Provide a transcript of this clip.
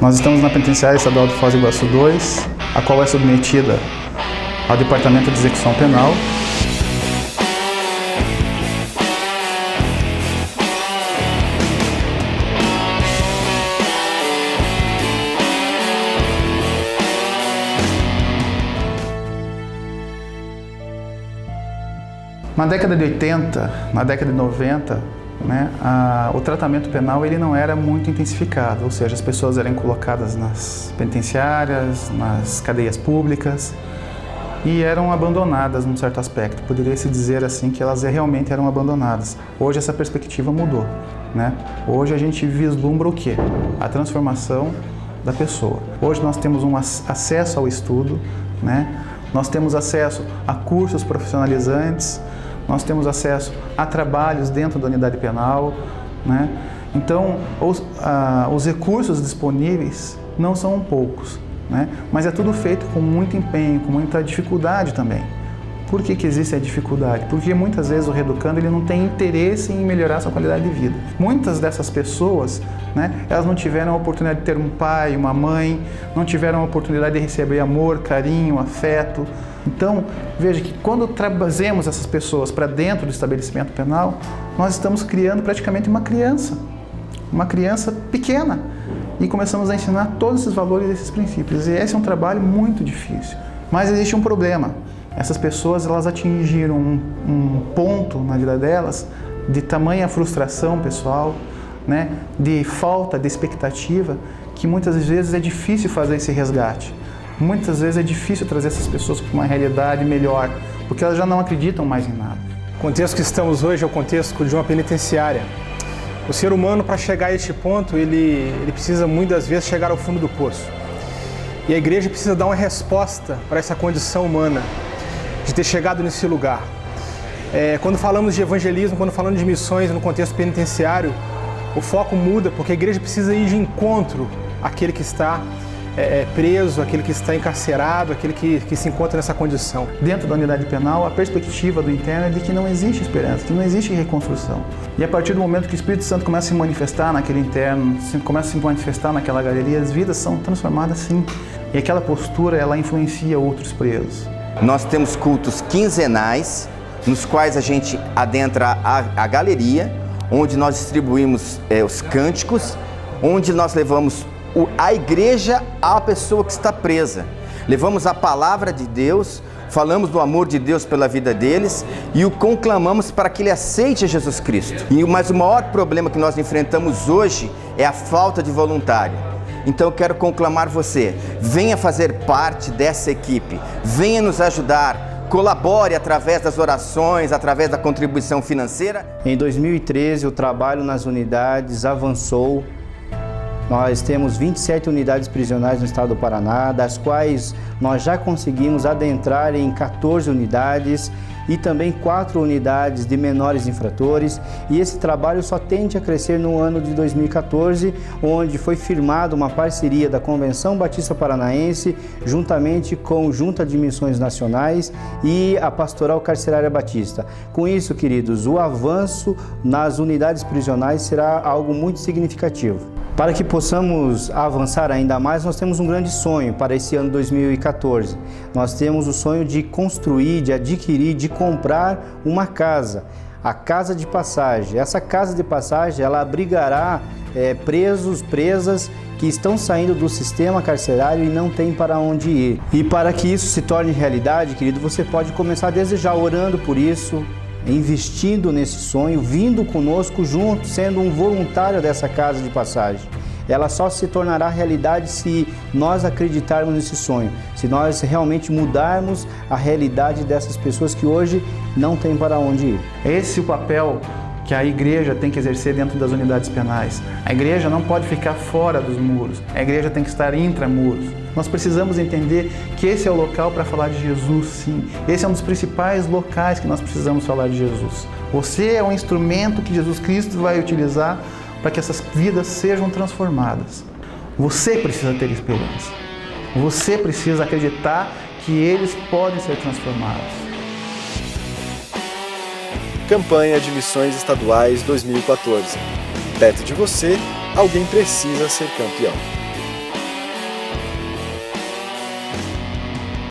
Nós estamos na Penitenciária Estadual de Foz do Iguaçu 2, a qual é submetida ao Departamento de Execução Penal. Na década de 80, na década de 90, o tratamento penal ele não era muito intensificado, ou seja, as pessoas eram colocadas nas penitenciárias, nas cadeias públicas e eram abandonadas num certo aspecto. Poderia-se dizer assim que elas realmente eram abandonadas. Hoje essa perspectiva mudou, Hoje a gente vislumbra o quê? A transformação da pessoa. Hoje nós temos um acesso ao estudo, Nós temos acesso a cursos profissionalizantes, nós temos acesso a trabalhos dentro da unidade penal, Então, os recursos disponíveis não são poucos, Mas é tudo feito com muito empenho, com muita dificuldade também. Por que existe a dificuldade? Porque muitas vezes o reeducando ele não tem interesse em melhorar sua qualidade de vida. Muitas dessas pessoas, elas não tiveram a oportunidade de ter um pai, uma mãe, não tiveram a oportunidade de receber amor, carinho, afeto. Então, veja que quando trazemos essas pessoas para dentro do estabelecimento penal, nós estamos criando praticamente uma criança pequena, e começamos a ensinar todos esses valores e esses princípios. E esse é um trabalho muito difícil. Mas existe um problema. Essas pessoas elas atingiram um ponto na vida delas de tamanha frustração pessoal, de falta de expectativa, que muitas vezes é difícil fazer esse resgate. Muitas vezes é difícil trazer essas pessoas para uma realidade melhor, porque elas já não acreditam mais em nada. O contexto que estamos hoje é o contexto de uma penitenciária. O ser humano, para chegar a este ponto, ele precisa muitas vezes chegar ao fundo do poço. E a igreja precisa dar uma resposta para essa condição humana de ter chegado nesse lugar. Quando falamos de evangelismo, quando falamos de missões no contexto penitenciário, o foco muda, porque a igreja precisa ir de encontro àquele que está preso, aquele que está encarcerado, aquele que se encontra nessa condição. Dentro da unidade penal, a perspectiva do interno é de que não existe esperança, que não existe reconstrução. E a partir do momento que o Espírito Santo começa a se manifestar naquele interno, começa a se manifestar naquela galeria, as vidas são transformadas sim. E aquela postura, ela influencia outros presos. Nós temos cultos quinzenais, nos quais a gente adentra a galeria, onde nós distribuímos os cânticos, onde nós levamos a igreja à pessoa que está presa. Levamos a palavra de Deus, falamos do amor de Deus pela vida deles e o conclamamos para que ele aceite Jesus Cristo. Mas o maior problema que nós enfrentamos hoje é a falta de voluntário. Então eu quero conclamar você, venha fazer parte dessa equipe, venha nos ajudar, colabore através das orações, através da contribuição financeira. Em 2013 o trabalho nas unidades avançou. Nós temos 27 unidades prisionais no estado do Paraná, das quais nós já conseguimos adentrar em 14 unidades e também 4 unidades de menores infratores. E esse trabalho só tende a crescer no ano de 2014, onde foi firmada uma parceria da Convenção Batista Paranaense, juntamente com a Junta de Missões Nacionais e a Pastoral Carcerária Batista. Com isso, queridos, o avanço nas unidades prisionais será algo muito significativo. Para que possamos avançar ainda mais, nós temos um grande sonho para esse ano 2014. Nós temos o sonho de construir, de adquirir, de comprar uma casa, a Casa de Passagem. Essa Casa de Passagem, ela abrigará presos, presas que estão saindo do sistema carcerário e não tem para onde ir. E para que isso se torne realidade, querido, você pode começar a desejar orando por isso, investindo nesse sonho, vindo conosco junto, sendo um voluntário dessa Casa de Passagem. Ela só se tornará realidade se nós acreditarmos nesse sonho, se nós realmente mudarmos a realidade dessas pessoas que hoje não têm para onde ir. Esse é o papel que a igreja tem que exercer dentro das unidades penais. A igreja não pode ficar fora dos muros, a igreja tem que estar intramuros. Nós precisamos entender que esse é o local para falar de Jesus, sim. Esse é um dos principais locais que nós precisamos falar de Jesus. Você é um instrumento que Jesus Cristo vai utilizar para que essas vidas sejam transformadas. Você precisa ter esperança. Você precisa acreditar que eles podem ser transformados. Campanha de Missões Estaduais 2014. Perto de você, alguém precisa ser campeão.